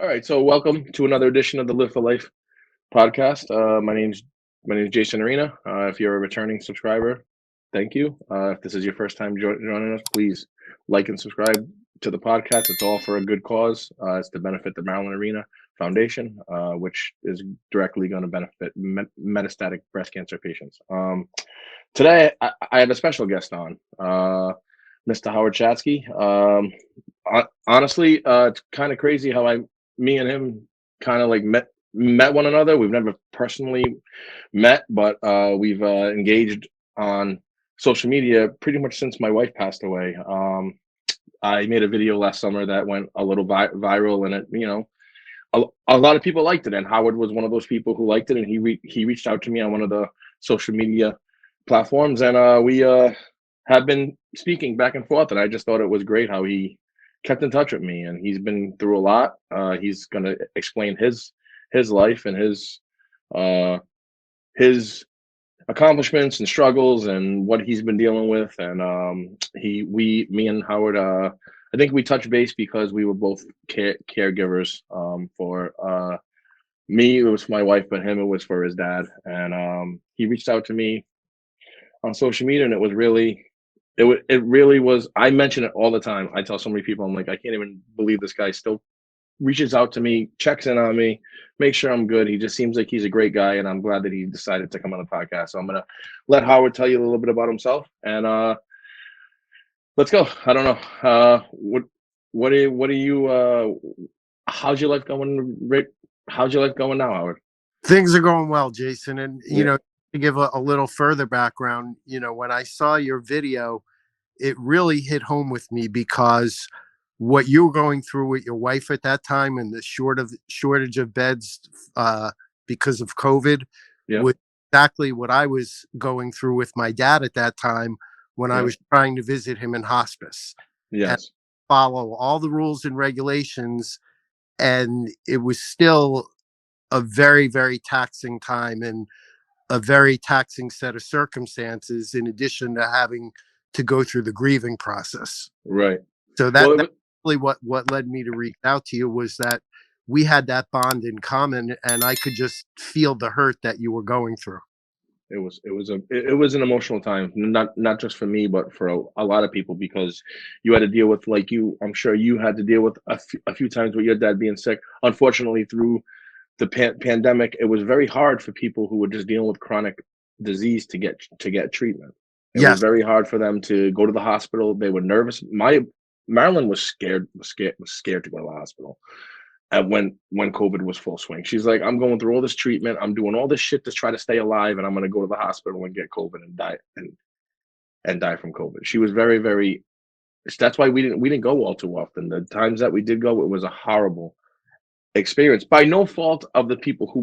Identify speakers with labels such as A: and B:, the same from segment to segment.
A: All right, so welcome to another edition of the Live for Life podcast. My name's Jason Arena. If you're a returning subscriber, thank you. If this is your first time joining us, please like and subscribe to the podcast. It's all for a good cause. It's to benefit the Maryland Arena Foundation, which is directly going to benefit metastatic breast cancer patients. Today, I have a special guest on, Mr. Howard Shatsky. Honestly, it's kind of crazy how me and him kind of like met one another. We've never personally met, but we've engaged on social media pretty much since my wife passed away. I made a video last summer that went a little viral, and a lot of people liked it. And Howard was one of those people who liked it, and he reached out to me on one of the social media platforms, and we have been speaking back and forth. And I just thought it was great how he kept in touch with me, and he's been through a lot. He's going to explain his life and his accomplishments and struggles and what he's been dealing with. And me and Howard, I think we touched base because we were both caregivers. For me, it was for my wife, but him, it was for his dad. And he reached out to me on social media, and it really was. I mention it all the time. I tell so many people, I'm like, I can't even believe this guy still reaches out to me, checks in on me, makes sure I'm good. He just seems like he's a great guy, and I'm glad that he decided to come on the podcast. So I'm gonna let Howard tell you a little bit about himself, and let's go. I don't know. What are you? How's your life going? How's your life going now, Howard?
B: Things are going well, Jason. And, to give a little further background, when I saw your video, it really hit home with me because what you were going through with your wife at that time and the shortage of beds because of COVID was exactly what I was going through with my dad at that time when I was trying to visit him in hospice.
A: Yes.
B: And follow all the rules and regulations. And it was still a very, very taxing time and a very taxing set of circumstances, in addition to having to go through the grieving process.
A: Right.
B: So that's really what led me to reach out to you, was that we had that bond in common, and I could just feel the hurt that you were going through.
A: It was an emotional time, not just for me, but for a lot of people, because you had to deal with, I'm sure you had to deal with a few times with your dad being sick. Unfortunately, through the pandemic, it was very hard for people who were just dealing with chronic disease to get treatment. It was very hard for them to go to the hospital. They were nervous. Marilyn was scared to go to the hospital. And when COVID was full swing, she's like, I'm going through all this treatment. I'm doing all this shit to try to stay alive, and I'm going to go to the hospital and get COVID and die and die from COVID. She was very, very. That's why we didn't go all too often. The times that we did go, it was a horrible experience by no fault of the people who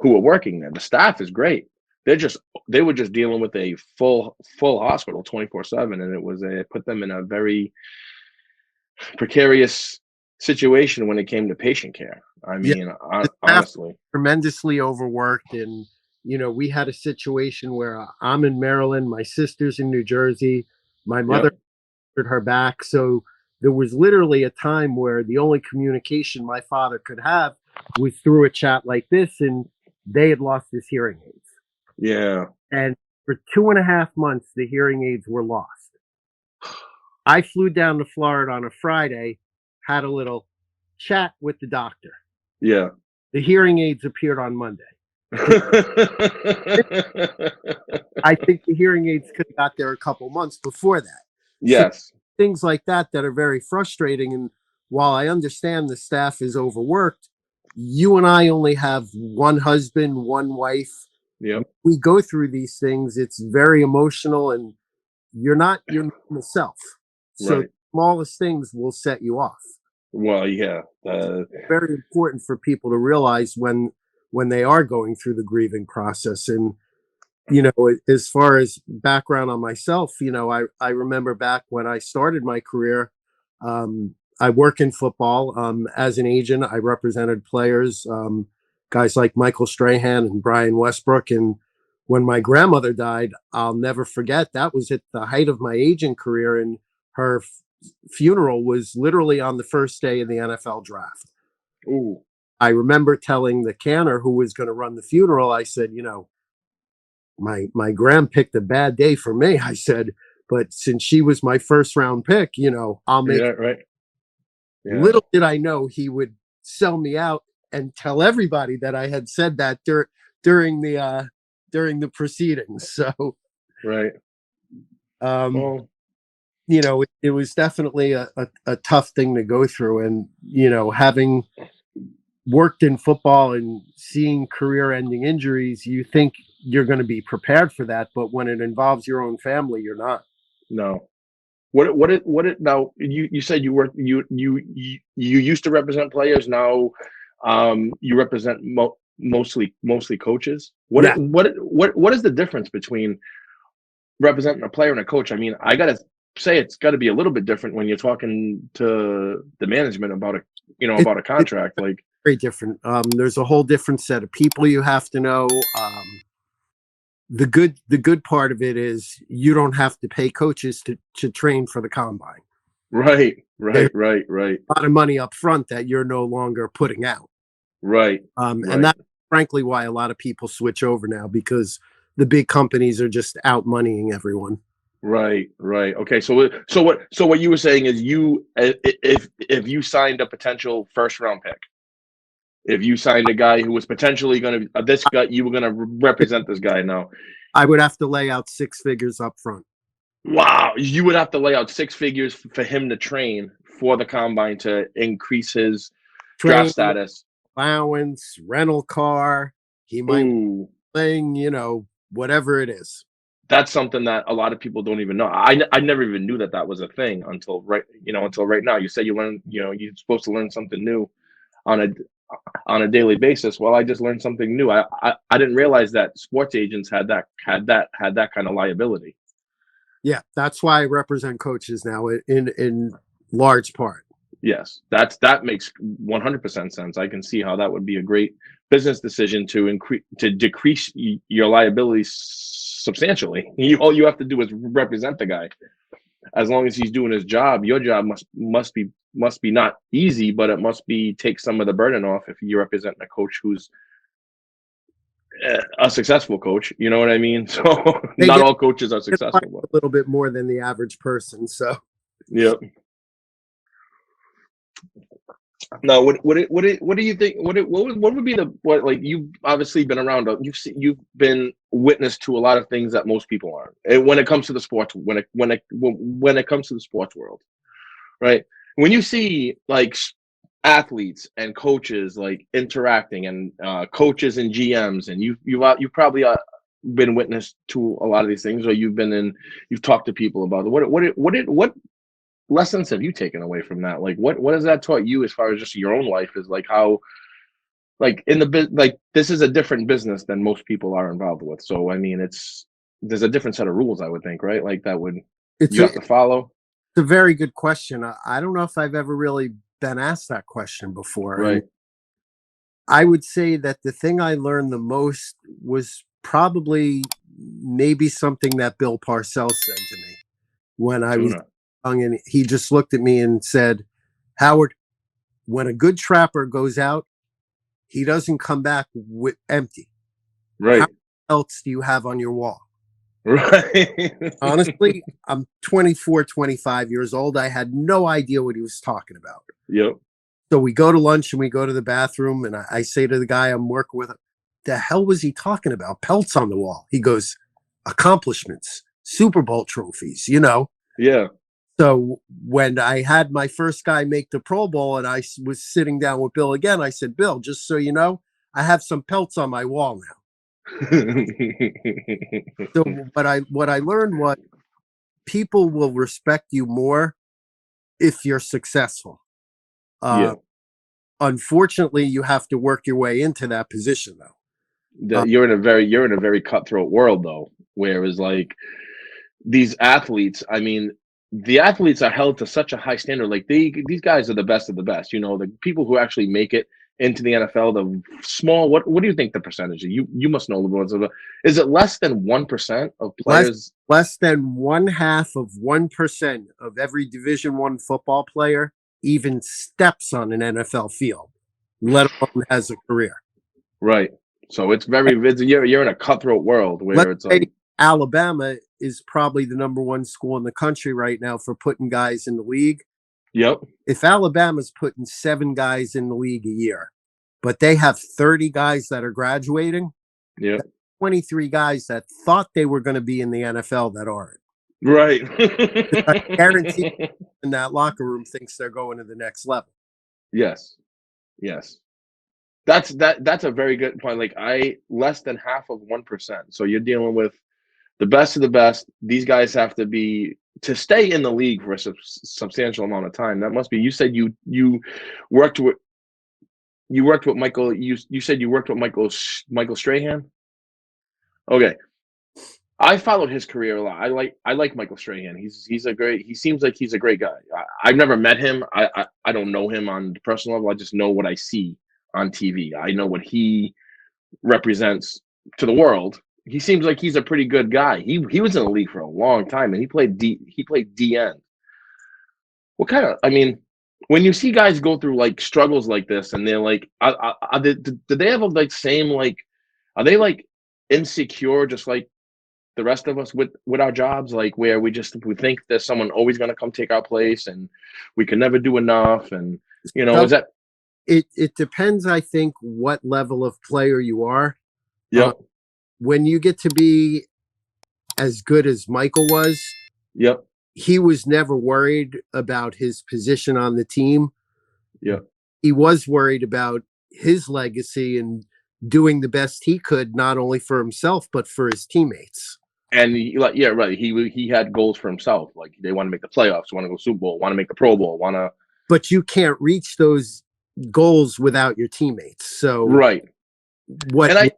A: were working there. The staff is great. They were just dealing with a full hospital 24/7, and it put them in a very precarious situation when it came to patient care. I mean, honestly,
B: tremendously overworked. And we had a situation where I'm in Maryland, my sister's in New Jersey, my mother hurt her back, so there was literally a time where the only communication my father could have was through a chat like this, and they had lost his hearing aids.
A: Yeah.
B: And for 2.5 months, the hearing aids were lost. I flew down to Florida on a Friday, had a little chat with the doctor.
A: Yeah.
B: The hearing aids appeared on Monday. I think the hearing aids could have got there a couple months before that.
A: Yes.
B: So things like that are very frustrating. And while I understand the staff is overworked, you and I only have one husband, one wife.
A: Yep.
B: We go through these things. It's very emotional, and you're not your normal self. So the smallest things will set you off.
A: Well, yeah.
B: It's very important for people to realize when they are going through the grieving process. And, as far as background on myself, I remember back when I started my career, I work in football. As an agent, I represented players, guys like Micheal Strahan and Brian Westbrook. And when my grandmother died, I'll never forget, that was at the height of my agent career, and her funeral was literally on the first day of the NFL draft.
A: Ooh.
B: I remember telling the canner who was going to run the funeral, I said, my gram picked a bad day for me. I said, but since she was my first round pick, I'll make.
A: Yeah, right. Yeah.
B: Little did I know he would sell me out and tell everybody that I had said that during the proceedings. So,
A: Right.
B: um,
A: Well,
B: it was definitely a tough thing to go through. And, having worked in football and seeing career ending injuries, you think you're going to be prepared for that. But when it involves your own family, you're not.
A: no. What it now you said you work you used to represent players. Now you represent mostly coaches.
B: Yeah.
A: What is the difference between representing a player and a coach? I mean, I gotta say it's got to be a little bit different when you're talking to the management about
B: It,
A: about a
B: it's
A: contract. Like,
B: very different. There's a whole different set of people you have to know. The good part of it is you don't have to pay coaches to train for the combine.
A: right,
B: There's
A: right, right, right,
B: a lot of money up front that you're no longer putting out.
A: right,
B: And
A: right,
B: that's frankly why a lot of people switch over now, because the big companies are just out moneying everyone.
A: right, right. Okay, so what you were saying is if you signed a potential first round pick, if you signed a guy who was potentially going to this guy, you were going to represent this guy now.
B: I would have to lay out six figures up front.
A: Wow, you would have to lay out six figures for him to train for the combine to increase his draft
B: Train,
A: status.
B: allowance, rental car. He might
A: Ooh,
B: playing, whatever it is.
A: that's something that a lot of people don't even know. I never even knew that that was a thing until until right now. You said you learn, you're supposed to learn something new on a daily basis. Well, I just learned something new. I didn't realize that sports agents had that kind of liability.
B: Yeah, that's why I represent coaches now in large part.
A: Yes, that makes 100% sense. I can see how that would be a great business decision to decrease your liability substantially. All you have to do is represent the guy. As long as he's doing his job, your job must be not easy, but it must be take some of the burden off if you're representing a coach who's a successful coach. You know what I mean? So
B: They
A: not
B: get
A: all coaches are
B: fined
A: successful, but
B: a little bit more than the average person. So
A: yeah. No, what do you think? What would be like you've obviously been around. You've been witness to a lot of things that most people aren't. And when it comes to the sports, when it comes to the sports world, right? When you see like athletes and coaches like interacting, and coaches and GMs, and you've probably been witness to a lot of these things, or you've talked to people about it. What lessons have you taken away from that? Like, what has that taught you as far as just your own life? Is like how, like in the like this is a different business than most people are involved with. So I mean, there's a different set of rules, I would think, right? Like that would
B: it's
A: you
B: a
A: have to follow,
B: it's a very good question. I don't know if I've ever really been asked that question before, and
A: right?
B: I would say that the thing I learned the most was probably maybe something that Bill Parcells said to me when I was
A: Tuna,
B: young, and he just looked at me and said, "Howard, when a good trapper goes out, he doesn't come back with empty. How
A: right,
B: else do you have on your wall?"
A: right.
B: Honestly, I'm 24, 25 years old. I had no idea what he was talking about.
A: Yep.
B: So we go to lunch and we go to the bathroom, and I say to the guy I'm working with, the hell was he talking about? Pelts on the wall. He goes, accomplishments, Super Bowl trophies.
A: Yeah.
B: So when I had my first guy make the Pro Bowl and I was sitting down with Bill again, I said, Bill, just so you know, I have some pelts on my wall now. So what I learned was people will respect you more if you're successful. Uh,
A: Yeah.
B: Unfortunately, you have to work your way into that position, though. Uh,
A: You're in a very cutthroat world though, whereas like these athletes, I mean, the athletes are held to such a high standard. Like these guys are the best of the best. The people who actually make it into the NFL, the small. What do you think the percentage? You must know the ones. Is it less than 1% of
B: less
A: players?
B: less than 1/2 of 1% of every Division I football player even steps on an NFL field. let alone has a career.
A: Right. So it's very you're in a cutthroat world where
B: Let's
A: it's
B: say
A: like,
B: Alabama is probably the number one school in the country right now for putting guys in the league.
A: yep,
B: If Alabama's putting 7 guys in the league a year, but they have 30 guys that are graduating,
A: yep,
B: 23 guys that thought they were going to be in the NFL that aren't.
A: right.
B: I guarantee in that locker room thinks they're going to the next level.
A: Yes, yes. That's a very good point. Like, I less than half of 1%. So you're dealing with the best of the best. These guys have to be to stay in the league for a substantial amount of time. That must be. You said worked with you worked with Michael. You said you worked with Micheal Strahan. Okay, I followed his career a lot. I like Micheal Strahan. He seems like he's a great guy. I've never met him. I don't know him on the personal level. I just know what I see on TV. I know what he represents to the world. He seems like he's a pretty good guy. He was in the league for a long time, and he played DN. What kind of? I mean, when you see guys go through like struggles like this, and they're like, do they have like same like? Are they like insecure, just like the rest of us with our jobs, like where we think there's someone always going to come take our place, and we can never do enough, and
B: So
A: is that?
B: it depends, I think, what level of player you are. Uh,
A: Yep,
B: when you get to be as good as Michael was,
A: yep,
B: he was never worried about his position on the team.
A: yep.
B: He was worried about his legacy and doing the best he could, not only for himself, but for his teammates.
A: And like, yeah, right. He had goals for himself. Like, they want to make the playoffs, want to go Super Bowl, want to make the Pro Bowl, want to.
B: But you can't reach those goals without your teammates. So
A: Right.
B: what
A: And I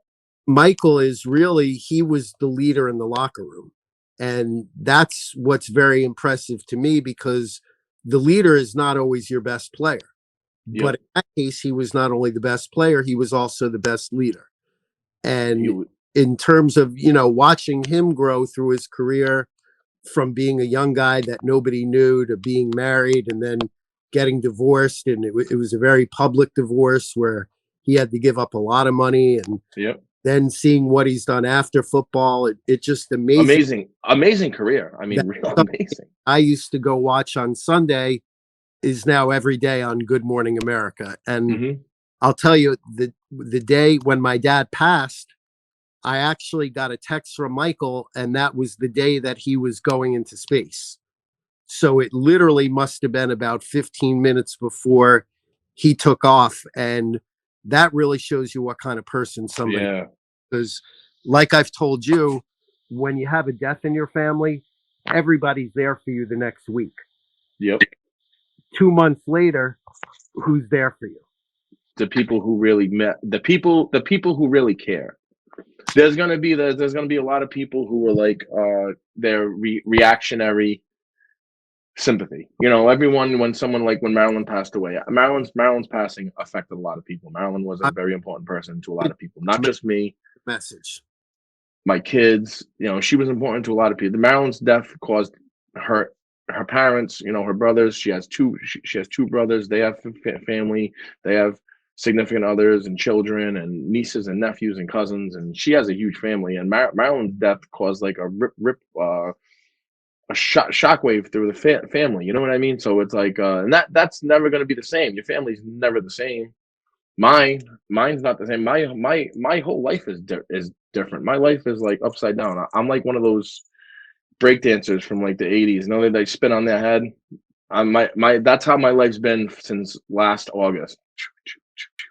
B: Michael is really, he was the leader in the locker room. And that's what's very impressive to me, because the leader is not always your best player.
A: Yep.
B: But in that case, he was not only the best player, he was also the best leader.
A: He
B: And in terms of, watching him grow through his career from being a young guy that nobody knew to being married and then getting divorced. And it was a very public divorce where he had to give up a lot of money, and
A: Yep.
B: then seeing what he's done after football, it just amazing.
A: Amazing career. I mean,
B: That
A: real amazing.
B: I used to go watch on Sunday is now every day on Good Morning America. And
A: Hmm.
B: I'll tell you, the day when my dad passed, I actually got a text from Michael, and that was the day that he was going into space. So it literally must have been about 15 minutes before he took off. And that really shows you what kind of person somebody
A: Yeah.
B: is. Like I've told you, when you have a death in your family, everybody's there for you the next week.
A: Yep.
B: 2 months later, who's there for you?
A: The people who really met the people who really care. There's gonna be a lot of people who are like they're reactionary sympathy. Everyone when Marilyn passed away. Marilyn's passing affected a lot of people. Marilyn was a
B: I
A: very important person to a lot
B: did
A: of people, not just me,
B: message.
A: my kids. She was important to a lot of people. Marilyn's death caused her parents, her brothers. She has two brothers. They have family. They have significant others and children and nieces and nephews and cousins, and she has a huge family. And Marilyn's death caused like a a shockwave through the family. You know what I mean? So it's like, and that's never going to be the same. Your family's never the same. Mine's not the same. My whole life is different. My life is like upside down. I'm like one of those break dancers from like the '80s. They spin on their head. My that's how my life's been since last August.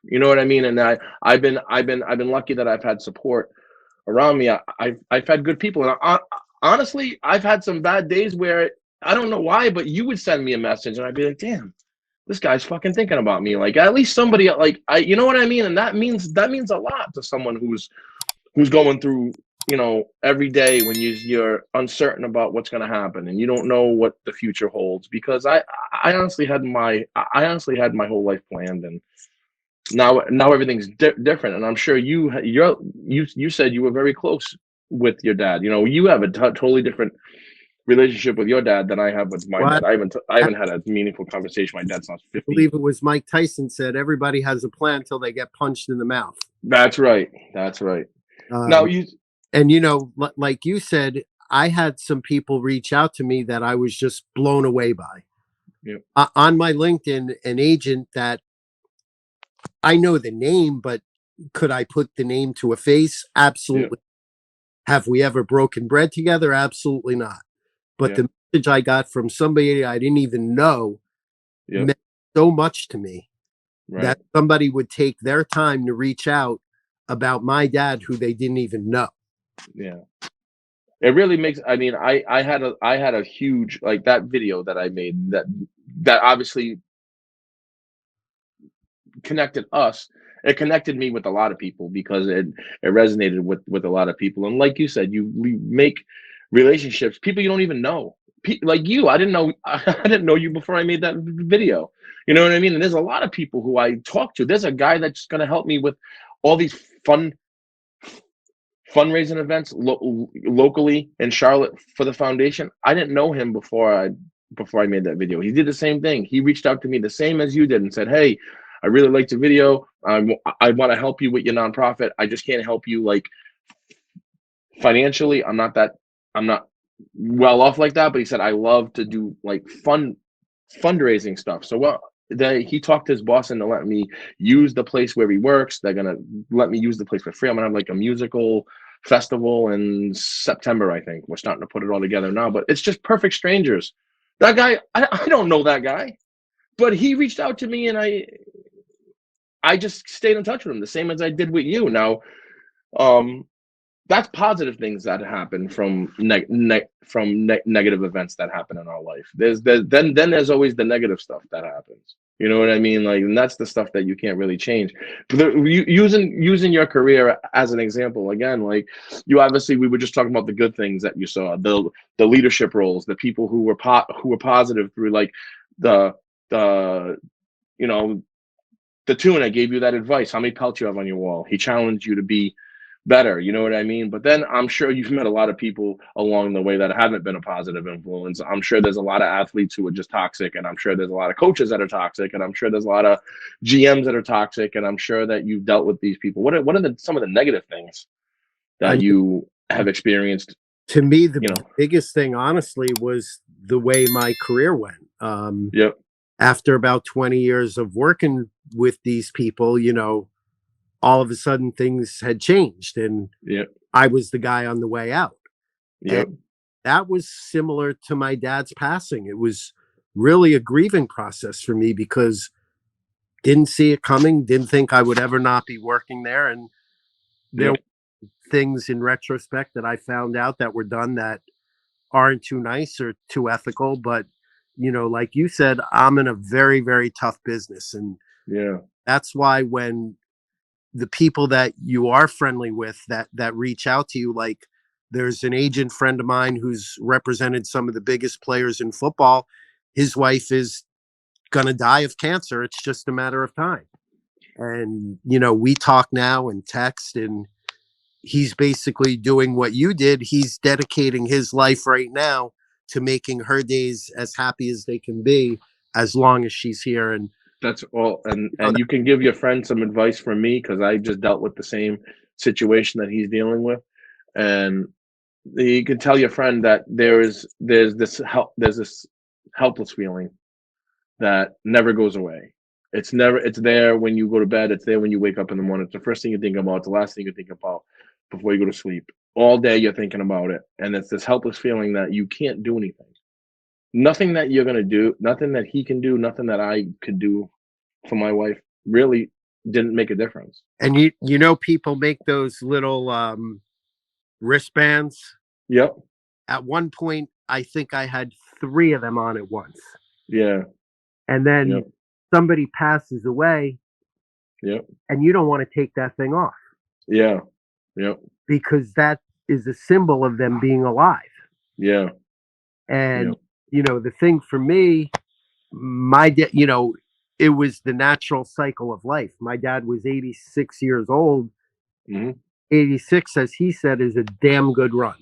A: You know what I mean? And I've been lucky that I've had support around me. I've had good people, and honestly, I've had some bad days where I don't know why, but you would send me a message, and I'd be like, "Damn, this guy's fucking thinking about me." Like, at least somebody, like, you know what I mean? And that means a lot to someone who's going through, every day when you're uncertain about what's going to happen and you don't know what the future holds. Because I honestly had my whole life planned, and now everything's different. And I'm sure you said you were very close with your dad. You have a totally different relationship with your dad than I have with my
B: What
A: dad. I haven't had a meaningful conversation with my dad since I
B: I
A: was 50.
B: believe it was Mike Tyson said, everybody has a plan until they get punched in the mouth.
A: That's right. That's right. Now
B: Um,
A: you,
B: and like you said, I had some people reach out to me that I was just blown away by.
A: yeah,
B: On my LinkedIn, an agent that I know the name, but could I put the name to a face?
A: yeah,
B: Absolutely. Have we ever broken bread together? Absolutely not. But
A: yeah,
B: the message I got from somebody I didn't even know
A: yeah,
B: meant so much to me
A: right,
B: that somebody would take their time to reach out about my dad who they didn't even know.
A: yeah. It really makes. I mean, I had a huge like that video that I made that obviously connected us. It connected me with a lot of people because it resonated with a lot of people. And like you said, we make relationships people you don't even know. Like you, I didn't know I didn't know you before I made that video. You know what I mean? And there's a lot of people who I talk to. There's a guy that's going to help me with all these fundraising events locally in Charlotte for the foundation. I didn't know him before I made that video. He did the same thing. He reached out to me the same as you did and said, "Hey, I really liked the video. I want to help you with your nonprofit. I just can't help you like financially. I'm not well off like that." But he said, "I love to do like fundraising stuff." So he talked his boss into letting me use the place where he works. They're gonna let me use the place for free. I'm gonna have like a musical festival in September, I think. We're starting to put it all together now, but it's just perfect strangers. That guy, I don't know that guy, but he reached out to me and I just stayed in touch with him the same as I did with you. Now, um, that's positive things that happen from negative events that happen in our life. Then there's always the negative stuff that happens. You know what I mean? Like, and that's the stuff that you can't really change. But using your career as an example again, like you obviously we were just talking about the good things that you saw, the leadership roles, the people who were positive through like the the you know the tuna gave you that advice. How many pelts you have on your wall? He challenged you to be better. You know what I mean? But then I'm sure you've met a lot of people along the way that haven't been a positive influence. I'm sure there's a lot of athletes who are just toxic, and I'm sure there's a lot of coaches that are toxic, and I'm sure there's a lot of GMs that are toxic, and I'm sure that you've dealt with these people. What are some of the negative things that
B: I
A: you have experienced?
B: To me, the
A: You know?
B: biggest thing, honestly, was the way my career went.
A: Yep.
B: After about 20 years of working with these people, all of a sudden things had changed and
A: Yep.
B: I was the guy on the way out. And
A: Yep.
B: that was similar to my dad's passing. It was really a grieving process for me because didn't see it coming, didn't think I would ever not be working there. And there
A: Yep.
B: were things in retrospect that I found out that were done that aren't too nice or too ethical. But, like you said, I'm in a very, very tough business. And
A: Yeah.
B: that's why when the people that you are friendly with that reach out to you, like there's an agent friend of mine who's represented some of the biggest players in football. His wife is going to die of cancer. It's just a matter of time. And, we talk now and text, and he's basically doing what you did. He's dedicating his life right now to making her days as happy as they can be as long as she's here. And
A: That's all, and
B: that,
A: you can give your friend some advice from me because I just dealt with the same situation that he's dealing with, and you can tell your friend that there's this helpless feeling that never goes away. It's there when you go to bed. It's there when you wake up in the morning. It's the first thing you think about. It's the last thing you think about before you go to sleep. All day you're thinking about it, and it's this helpless feeling that you can't do anything. Nothing that you're gonna do, nothing that he can do, nothing that I could do for my wife really didn't make a difference.
B: and people make those little wristbands.
A: Yep.
B: At one point, I think I had three of them on at once.
A: Yeah.
B: And then
A: Yep.
B: somebody passes away,
A: Yep.
B: and you don't want to take that thing off
A: Yeah. Yep.
B: because that is a symbol of them being alive.
A: Yeah.
B: And,
A: Yep.
B: the thing for me, my dad, it was the natural cycle of life. My dad was 86 years old.
A: Hmm.
B: 86, as he said, is a damn good run.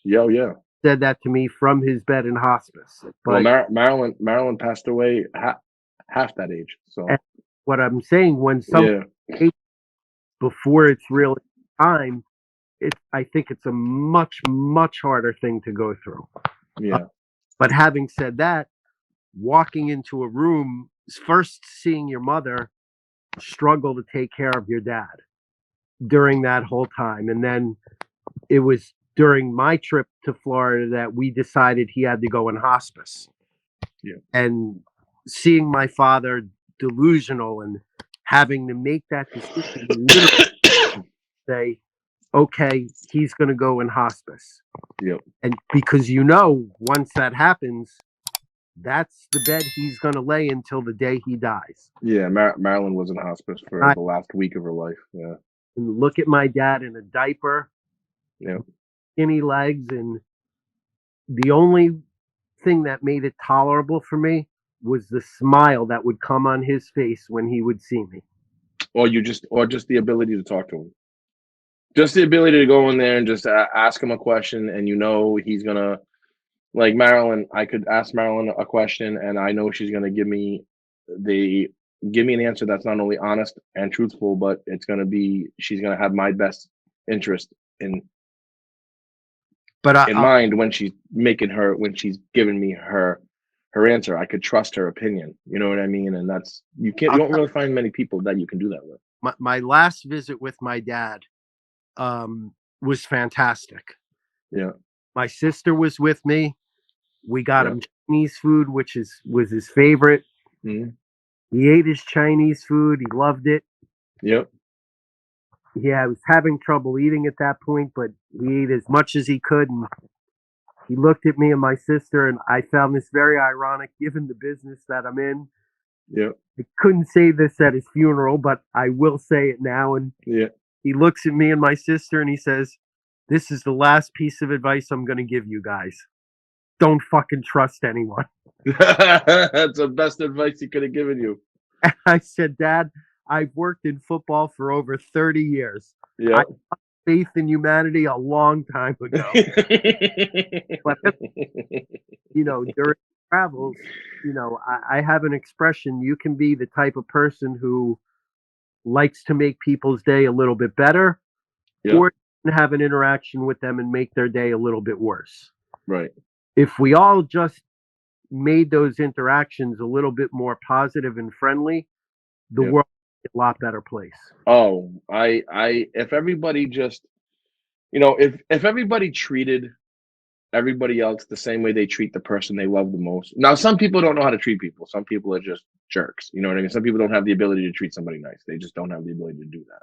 A: Yeah. Yeah.
B: said that to me from his bed in hospice.
A: Well,
B: But
A: Marilyn passed away half that age.
B: and
A: So
B: what I'm saying, when somebody
A: yeah,
B: before it's really time, I think it's a much, much harder thing to go through. Uh,
A: yeah,
B: but having said that, walking into a room, first seeing your mother struggle to take care of your dad during that whole time. And then it was during my trip to Florida that we decided he had to go in hospice.
A: yeah,
B: And seeing my father delusional and having to make that decision, literally say, okay, he's going to go in hospice.
A: yeah,
B: And because once that happens, that's the bed he's going to lay until the day he dies.
A: yeah. Marilyn was in hospice for
B: I
A: the last week of her life. Yeah,
B: can look at my dad in a diaper,
A: yeah.
B: skinny legs, and the only thing that made it tolerable for me was the smile that would come on his face when he would see me.
A: Or just the ability to talk to him. Just the ability to go in there and just ask him a question, and he's gonna, like Marilyn. I could ask Marilyn a question, and I know she's gonna the give me an answer that's not only honest and truthful, but she's gonna have my best interest
B: But
A: in mind when she's giving me her answer. I could trust her opinion. You know what I mean? And you
B: I'll
A: don't
B: tell
A: really find many people that you can do that with.
B: my last visit with my dad was fantastic.
A: Yeah,
B: My sister was with me. We got
A: yeah,
B: him Chinese food, which was his favorite.
A: mhm,
B: He ate his Chinese food. He loved it.
A: yep,
B: Yeah, I was having trouble eating at that point, but he ate as much as he could. And he looked at me and my sister, and I found this very ironic given the business that I'm in.
A: yep,
B: I couldn't say this at his funeral, but I will say it now. And
A: yeah.
B: he looks at me and my sister and he says, "This is the last piece of advice I'm going to give you guys. Don't fucking trust anyone."
A: That's the best advice he could have given you.
B: I said, "Dad, I've worked in football for over 30 years. I
A: Yeah.
B: had faith in humanity a long time ago." But, during travels, I have an expression. You can be the type of person who likes to make people's day a little bit better,
A: Yeah.
B: or have an interaction with them and make their day a little bit worse.
A: Right.
B: If we all just made those interactions a little bit more positive and friendly, the
A: Yeah.
B: world would be a lot better place.
A: Oh, if everybody just, if everybody treated everybody else the same way they treat the person they love the most. Now, some people don't know how to treat people. Some people are just jerks. You know what I mean? Some people don't have the ability to treat somebody nice. They just don't have the ability to do that.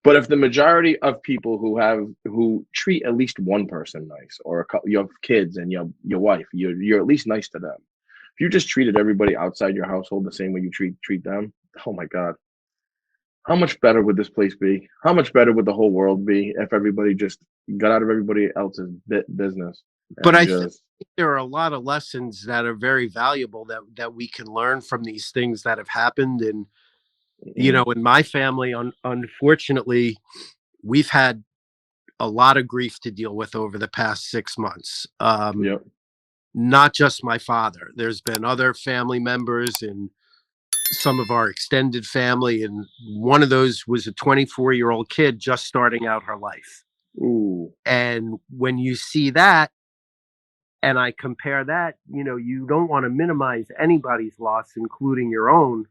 A: But if the majority of people who treat at least one person nice, or your kids and your wife, you're at least nice to them. If you just treated everybody outside your household the same way you treat them, oh my God, how much better would this place be? How much better would the whole world be if everybody just got out of everybody else's business
B: But
A: and
B: I think
A: just
B: there are a lot of lessons that are very valuable that we can learn from these things that have happened. And
A: mm,
B: in my family, unfortunately, we've had a lot of grief to deal with over the past 6 months.
A: yep,
B: Not just my father. There's been other family members and some of our extended family, and one of those was a 24-year-old kid just starting out her life.
A: ooh,
B: And when you see that, and I compare that, you don't want to minimize anybody's loss, including your own,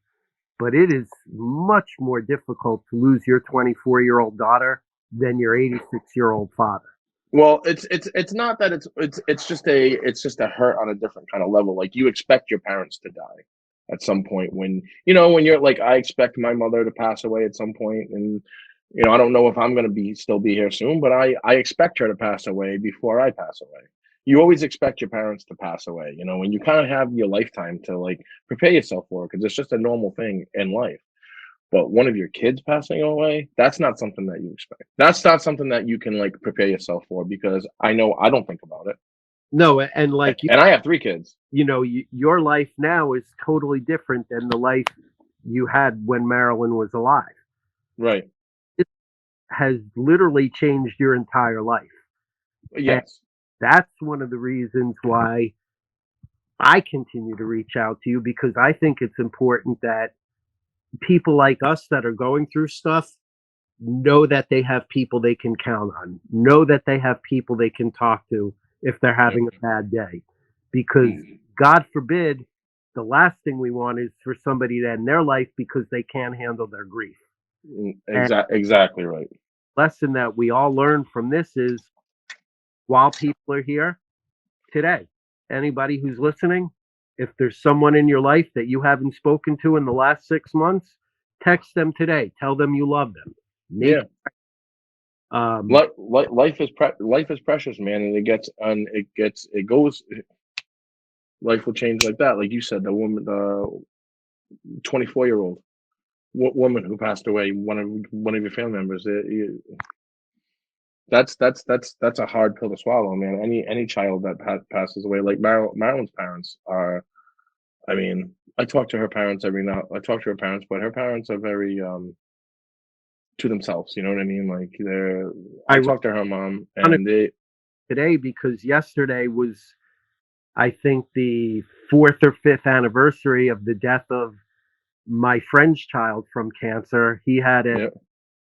B: but it is much more difficult to lose your 24-year-old daughter than your 86-year-old father.
A: well, it's not that it's just a hurt on a different kind of level. Like, you expect your parents to die at some point, when you're like, I expect my mother to pass away at some point, and I don't know if I'm gonna still be here soon, but I expect her to pass away before I pass away. You always expect your parents to pass away, when you kind of have your lifetime to, like, prepare yourself for it, because it's just a normal thing in life. But one of your kids passing away, that's not something that you expect. That's not something that you can, like, prepare yourself for, because I know I don't think about it.
B: No, and like
A: And I have 3 kids.
B: your life now is totally different than the life you had when Marilyn was alive.
A: Right.
B: It has literally changed your entire life. And
A: Yes.
B: that's one of the reasons why I continue to reach out to you, because I think it's important that people like us that are going through stuff know that they have people they can count on, know that they have people they can talk to if they're
A: Yep.
B: having a bad day. Because God forbid, the last thing we want is for somebody to end their life because they can't handle their grief. And
A: Exactly right.
B: the lesson that we all learn from this is, while people are here today, anybody who's listening, if there's someone in your life that you haven't spoken to in the last 6 months, text them today. Tell them you love them. Make
A: Yeah.
B: um,
A: Life is precious, man, and it goes. Life will change like that. Like you said, the 24-year-old woman who passed away, one of your family members. That's a hard pill to swallow, man. Any child that passes away, like Marilyn's parents are. I mean, I talk to her parents every now. I talk to her parents, but her parents are very to themselves. You know what I mean? Like they're.
B: I
A: I
B: wrote
A: talk to her mom,
B: on it
A: and they.
B: today because yesterday was, I think, the fourth or fifth anniversary of the death of my friend's child from cancer. He had
A: Yeah.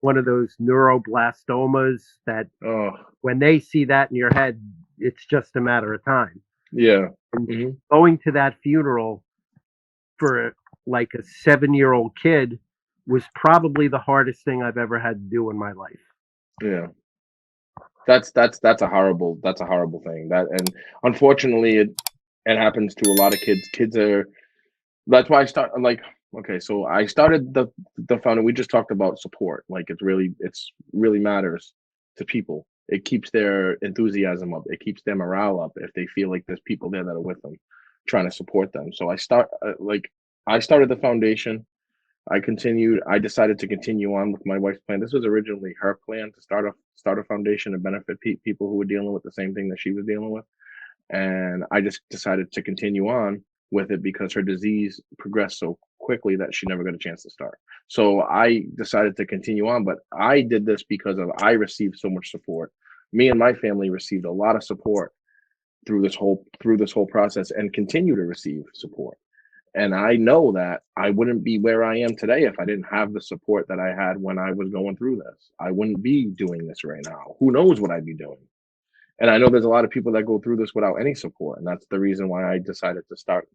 B: one of those neuroblastomas that
A: Oh.
B: when they see that in your head, it's just a matter of time.
A: Yeah.
B: And
A: Hmm.
B: going to that funeral for like a 7-year-old kid was probably the hardest thing I've ever had to do in my life.
A: Yeah. That's a horrible thing. That and unfortunately it happens to a lot of kids. Kids are That's why I start like okay, so I started the fund. We just talked about support. Like it's really matters to people. It keeps their enthusiasm up. It keeps their morale up if they feel like there's people there that are with them, trying to support them. So I started the foundation. I decided to continue on with my wife's plan. This was originally her plan to start a foundation to benefit people who were dealing with the same thing that she was dealing with, and I just decided to continue on with it because her disease progressed so quickly that she never got a chance to start. So I decided to continue on, but I did this because of I received so much support. Me and my family received a lot of support through this whole process and continue to receive support. And I know that I wouldn't be where I am today if I didn't have the support that I had when I was going through this. I wouldn't be doing this right now. Who knows what I'd be doing? And I know there's a lot of people that go through this without any support, and that's the reason why I decided to start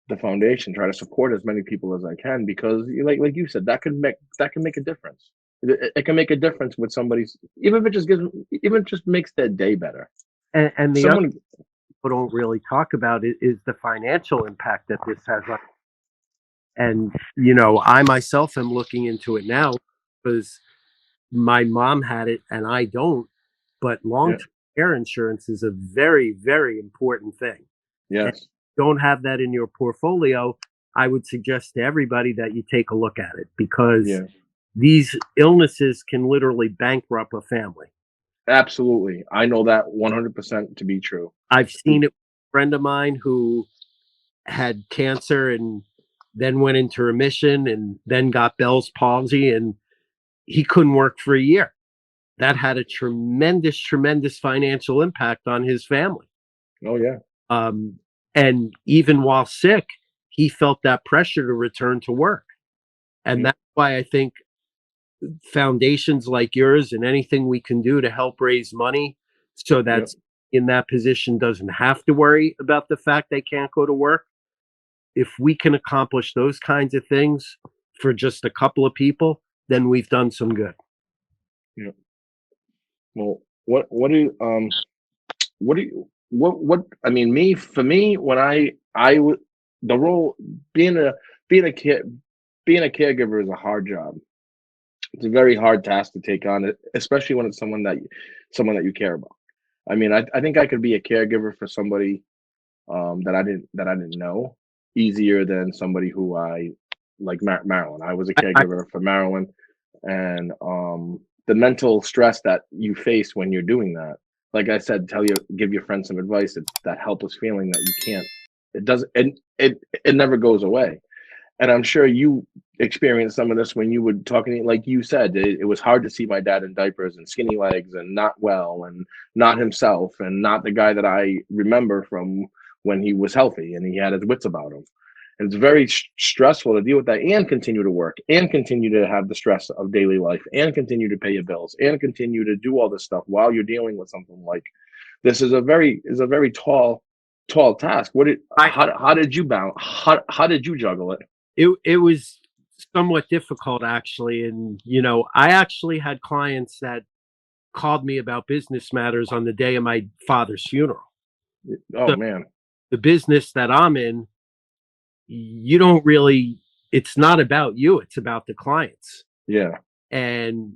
A: the foundation, try to support as many people as I can, because like you said, that can make a difference. It can make a difference with somebody's, even if it just makes their day better.
B: And the other
A: Someone,
B: people don't really talk about it is the financial impact that this has on. And I myself am looking into it now because my mom had it and I don't. But
A: yeah,
B: long-term care insurance is a very, very important thing. And if
A: yes,
B: you don't have that in your portfolio, I would suggest to everybody that you take a look at it, because
A: yeah,
B: these illnesses can literally bankrupt a family.
A: absolutely. I know that 100% to be true.
B: I've seen it with a friend of mine who had cancer and then went into remission and then got Bell's palsy, and he couldn't work for a year. That had a tremendous, tremendous financial impact on his family.
A: Oh yeah,
B: Um, and even while sick, he felt that pressure to return to work. And
A: yeah,
B: that's why I think foundations like yours and anything we can do to help raise money so
A: yeah,
B: that in that position doesn't have to worry about the fact they can't go to work. If we can accomplish those kinds of things for just a couple of people, then we've done some good.
A: yeah. Well, what I mean, me for me when I would the role being a kid being a caregiver is a hard job. It's a very hard task to take on, especially when it's someone that you care about. I mean, I think I could be a caregiver for somebody that I didn't know easier than somebody who I like Marilyn. I was a
B: I
A: caregiver for Marilyn, and the mental stress that you face when you're doing that. Like I said, give your friend some advice. It's that helpless feeling that you can't. It doesn't. It never goes away. And I'm sure experienced some of this when you would talking, like you said, it was hard to see my dad in diapers and skinny legs and not well and not himself and not the guy that I remember from when he was healthy and he had his wits about him. And it's very stressful to deal with that and continue to work and continue to have the stress of daily life and continue to pay your bills and continue to do all this stuff while you're dealing with something like this is a very tall task. What did
B: I
A: how did you balance how did you juggle it?
B: it was somewhat difficult actually, and I actually had clients that called me about business matters on the day of my father's funeral.
A: Oh
B: So
A: man.
B: the business that I'm in, you don't really, it's not about you, it's about the clients.
A: Yeah.
B: And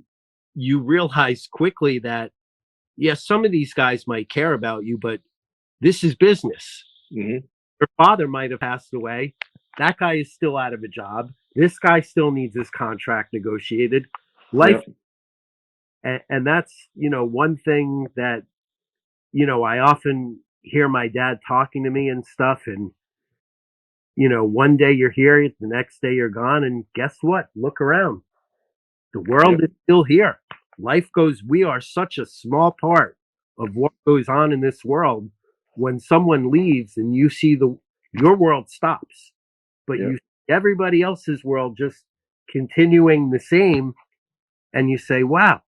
B: you realize quickly that, yes, some of these guys might care about you, but this is business.
A: Hmm.
B: Your father might have passed away. That guy is still out of a job. This guy still needs his contract negotiated.
A: Yeah.
B: Life, and that's, one thing that, I often hear my dad talking to me and stuff. And, one day you're here, the next day you're gone. And guess what? Look around. The world
A: Yep.
B: is still here. Life goes, we are such a small part of what goes on in this world. When someone leaves and you see your world stops, but
A: Yep.
B: you see everybody else's world just continuing the same, and you say, wow,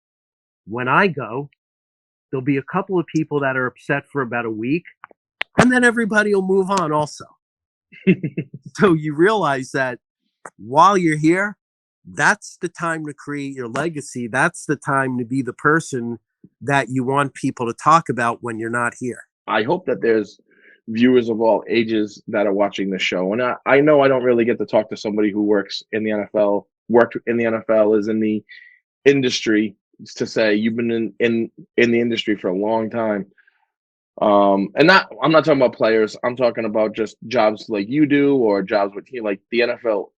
B: when I go, there'll be a couple of people that are upset for about a week, and then everybody will move on also. So you realize that while you're here, that's the time to create your legacy. That's the time to be the person that you want people to talk about when you're not here.
A: I hope that there's viewers of all ages that are watching this show. And I know I don't really get to talk to somebody who works in the NFL, worked in the NFL, is in the industry to say you've been in the industry for a long time. And not I'm not talking about players. I'm talking about just jobs like you do or jobs with like the NFL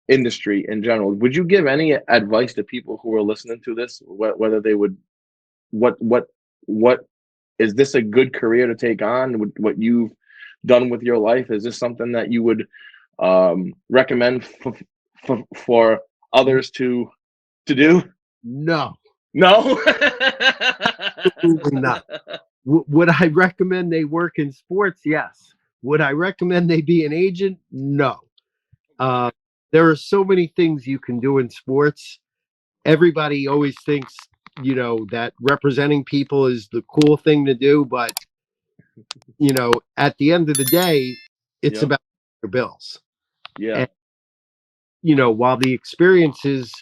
A: industry in general. Would you give any advice to people who are listening to this, whether they would what what is this a good career to take on? What you've done with your life, is this something that you would recommend for others to do?
B: No,
A: No.
B: absolutely not. Would I recommend they work in sports? Yes. Would I recommend they be an agent? No. Uh, there are so many things you can do in sports. Everybody always thinks, that representing people is the cool thing to do, but at the end of the day, it's
A: Yep.
B: about your bills.
A: Yeah.
B: And while the experiences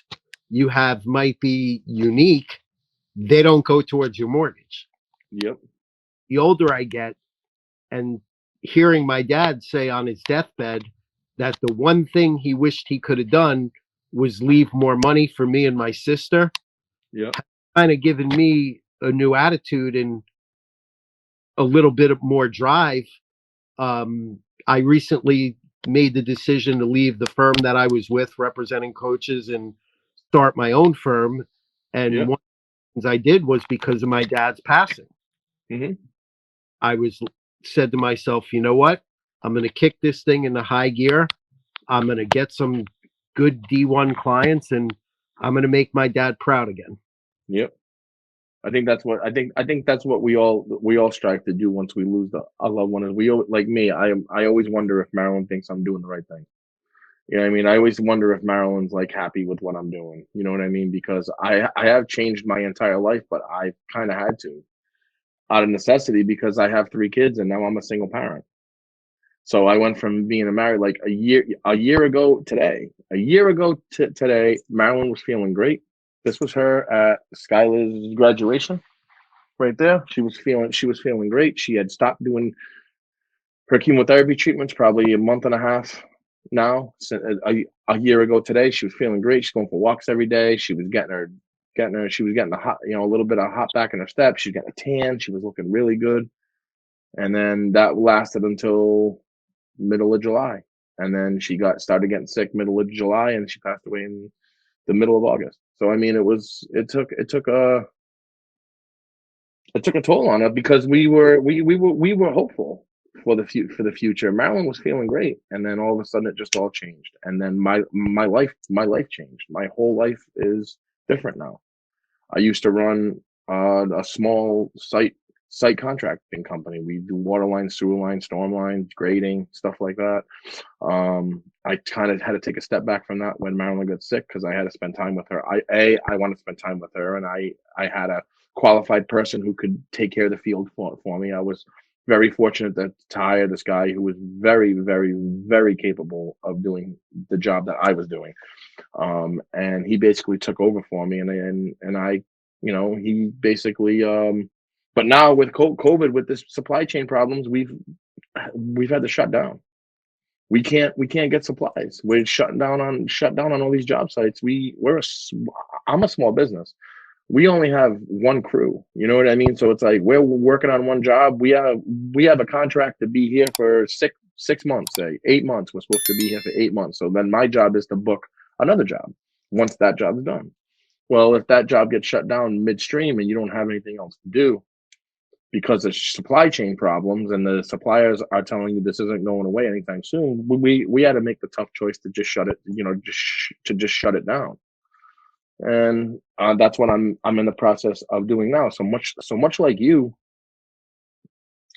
B: you have might be unique, they don't go towards your mortgage.
A: Yep.
B: The older I get, and hearing my dad say on his deathbed that the one thing he wished he could have done was leave more money for me and my sister,
A: Yep.
B: kind of given me a new attitude and a little bit of more drive. I recently made the decision to leave the firm that I was with representing coaches and start my own firm. And
A: Yep.
B: one of the things I did was because of my dad's passing.
A: Hmm.
B: I was said to myself, you know what? I'm going to kick this thing into high gear. I'm going to get some good D1 clients, and I'm going to make my dad proud again.
A: Yep. I think that's what we all strive to do once we lose a loved one. Is like me? I always wonder if Marilyn thinks I'm doing the right thing. You know what I mean? I always wonder if Marilyn's like happy with what I'm doing. You know what I mean? Because I have changed my entire life, but I kind of had to out of necessity because I have 3 kids and now I'm a single parent. So I went from being a married like a year ago today. A year ago today, Marilyn was feeling great. This was her at Skylar's graduation right there. She was feeling great. She had stopped doing her chemotherapy treatments probably a month and a half now. So a year ago today, she was feeling great. She's going for walks every day. She was she was getting a hot, a little bit of hot back in her step. She got a tan. She was looking really good. And then that lasted until middle of July. And then she started getting sick middle of July and she passed away in the middle of August. So I mean it took a toll on her because we were hopeful for the future. Marilyn was feeling great, and then all of a sudden it just all changed. And then my life changed. My whole life is different now. I used to run a small site contracting company. We do water lines, sewer lines, storm lines, grading, stuff like that. I kind of had to take a step back from that when Marilyn got sick because I had to spend time with her. I wanted to spend time with her, and I had a qualified person who could take care of the field for me. I was very fortunate to hire this guy who was very, very, very capable of doing the job that I was doing. And he basically took over for me, and I, he basically. But now with COVID, with this supply chain problems, we've had to shut down. We can't get supplies. We're shut down on all these job sites. I'm a small business. We only have one crew. You know what I mean? So it's like we're working on one job. We have a contract to be here for six months, say 8 months. We're supposed to be here for 8 months. So then my job is to book another job once that job's done. Well, if that job gets shut down midstream and you don't have anything else to do because of supply chain problems and the suppliers are telling you this isn't going away anytime soon, we had to make the tough choice to just shut it, just shut it down. And that's what I'm in the process of doing now. So much like you,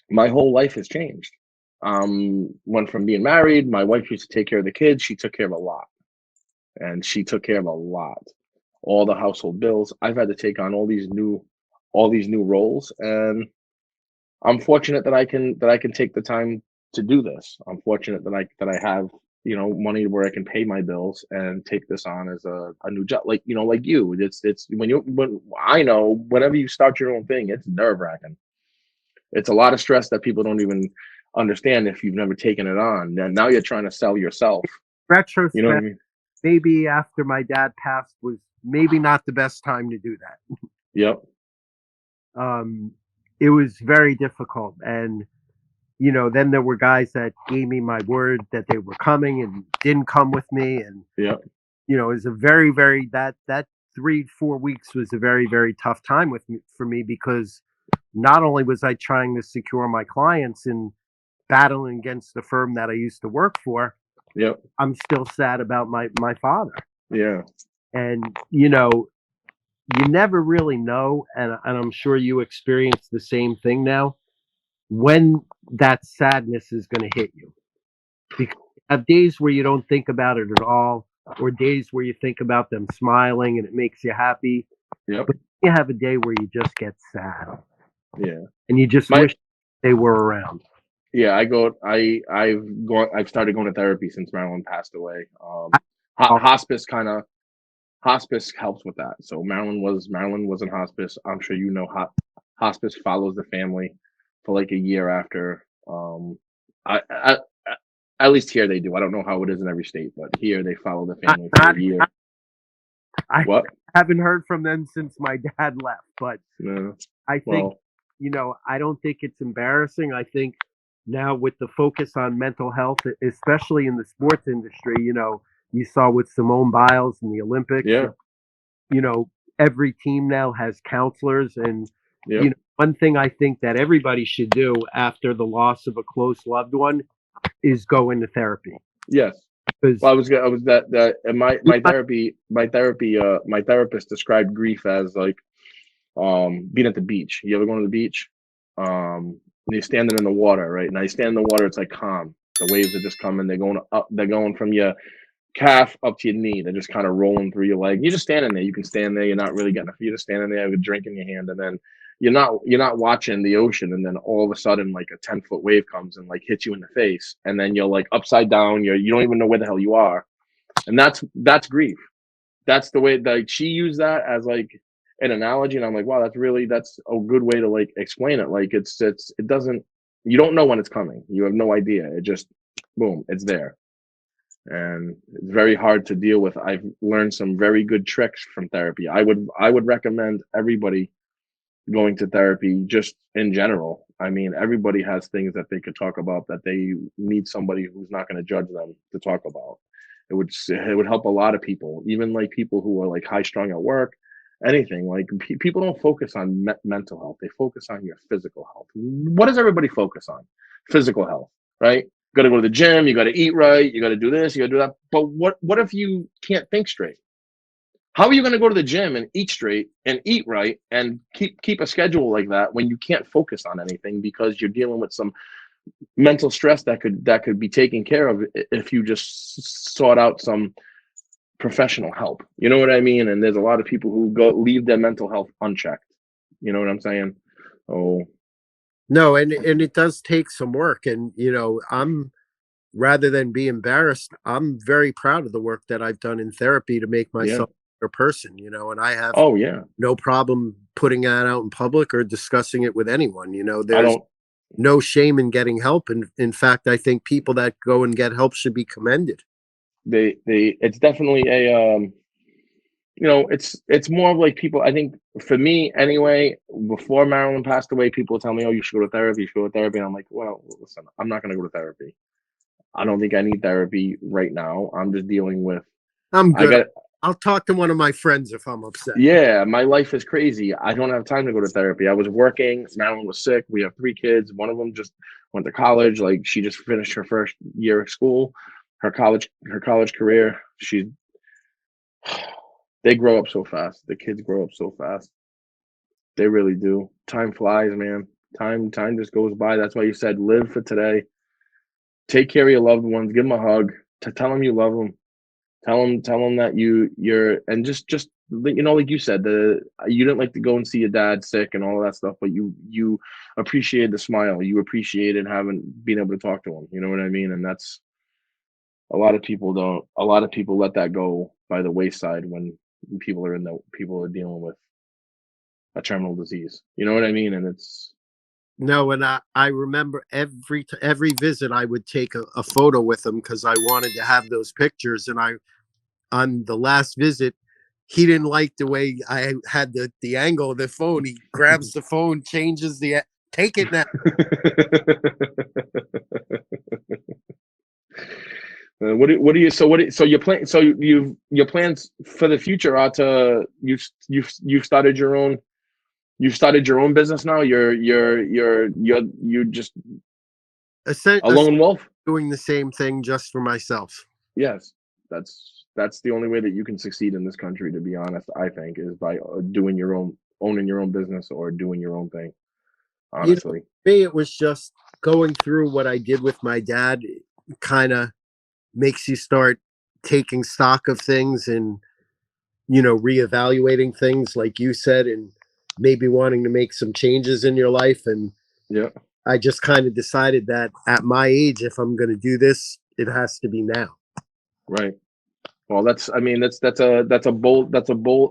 A: my whole life has changed. Went from being married, my wife used to take care of the kids. She took care of a lot, and she took care of a lot. All the household bills. I've had to take on all these new roles, and I'm fortunate that I can take the time to do this. I'm fortunate that I have money where I can pay my bills and take this on as a new job. Like you, it's when I know whenever you start your own thing, it's nerve-wracking. It's a lot of stress that people don't even understand if you've never taken it on. And now you're trying to sell yourself. You know what I
B: Retrospect,
A: mean?
B: maybe after my dad passed was maybe not the best time to do that.
A: Yep.
B: It was very difficult, and then there were guys that gave me my word that they were coming and didn't come with me, and
A: Yep.
B: it was a very, very that 3-4 weeks was a very, very tough time for me because not only was I trying to secure my clients and battling against the firm that I used to work for,
A: Yep.
B: I'm still sad about my father.
A: Yeah.
B: And you never really know, and I'm sure you experience the same thing now, when that sadness is going to hit you. Because you have days where you don't think about it at all, or days where you think about them smiling and it makes you happy.
A: Yep.
B: But you have a day where you just get sad
A: Yeah.
B: and you just
A: My
B: wish they were around.
A: Yeah, I've started going to therapy since Marilyn passed away.
B: Oh,
A: Hospice helps with that. So Marilyn was in hospice. I'm sure hospice follows the family for like a year after. I at least here they do. I don't know how it is in every state, but here they follow the
B: not,
A: family for
B: not,
A: a year.
B: I
A: What?
B: haven't heard from them since my dad left, but
A: No.
B: I think,
A: Well,
B: I don't think it's embarrassing. I think now with the focus on mental health, especially in the sports industry, you saw with Simone Biles in the Olympics,
A: yeah.
B: you know, every team now has counselors. And,
A: Yep.
B: one thing I think that everybody should do after the loss of a close loved one is go into therapy.
A: Yes.
B: Because
A: Well, I was that and my therapist described grief as like being at the beach. You ever go to the beach? And you're standing in the water, right? Now you stand in the water, it's like calm. The waves are just coming, they're going from your calf up to your knee. They're just kind of rolling through your leg. You're just standing there. You can stand there, you're not really getting you're just standing there with a drink in your hand, and then you're not watching the ocean, and then all of a sudden like a 10-foot wave comes and like hits you in the face, and then you're like upside down, you don't even know where the hell you are. And that's grief. That's the way that she used that as like an analogy, and I'm like, wow, that's a good way to like explain it. Like it doesn't, you don't know when it's coming. You have no idea. It just boom, it's there, and it's very hard to deal with. I've learned some very good tricks from therapy. I would recommend everybody going to therapy just in general. I mean, everybody has things that they could talk about that they need somebody who's not going to judge them to talk about. It would help a lot of people, even like people who are like high strung at work, anything. Like people don't focus on mental health; they focus on your physical health. What does everybody focus on? physical health, right? Got to go to the gym. You got to eat right. You got to do this. You got to do that. But what if you can't think straight? How are you going to go to the gym and eat straight and eat right and keep a schedule like that when you can't focus on anything because you're dealing with some mental stress that could be taken care of if you just sought out some professional help. You know what I mean? And there's a lot of people who leave their mental health unchecked. You know what I'm saying? Oh,
B: No, and it does take some work. And I'm rather than be embarrassed, I'm very proud of the work that I've done in therapy to make
A: yeah.
B: myself a better person. And I have
A: Oh, yeah.
B: no problem putting that out in public or discussing it with anyone.
A: I
B: There's
A: don't.
B: no shame in getting help, and in fact, I think people that go and get help should be commended.
A: It's definitely it's more of like people. I think for me anyway. Before Marilyn passed away, people tell me, "Oh, you should go to therapy. You should go to therapy." And I'm like, "Well, listen, I'm not going to go to therapy. I don't think I need therapy right now. I'm just dealing with.
B: I'm
A: I
B: good.
A: got
B: I'll talk to one of my friends if I'm upset.
A: Yeah, my life is crazy. I don't have time to go to therapy. I was working. Madeline was sick. We have 3 kids. One of them just went to college. Like she just finished her first year of school, her college career. They grow up so fast. The kids grow up so fast. They really do. Time flies, man. Time just goes by. That's why you said live for today. Take care of your loved ones. Give them a hug. To tell them you love them. Tell them that you're and just like you said, you didn't like to go and see your dad sick and all of that stuff, but you appreciated the smile. You appreciated having being able to talk to him. You know what I mean? And that's a lot of people don't. A lot of people let that go by the wayside when people are dealing with a terminal disease. You know what I mean? And it's
B: No, and I remember every visit I would take a photo with him because I wanted to have those pictures. And I on the last visit, he didn't like the way I had the angle of the phone. He grabs the phone, changes take it now.
A: So your plan so your plans for the future are to you've started your own business now. You're just a
B: Essentially
A: lone wolf.
B: doing the same thing just for myself.
A: Yes, that's the only way that you can succeed in this country, to be honest. I think is by owning your own business or doing your own thing. Honestly,
B: For me, it was just going through what I did with my dad. Kind of makes you start taking stock of things and reevaluating things, like you said, and maybe wanting to make some changes in your life. And
A: yeah,
B: I just kind of decided that at my age, if I'm going to do this, it has to be now.
A: right. Well, I mean, that's a bold.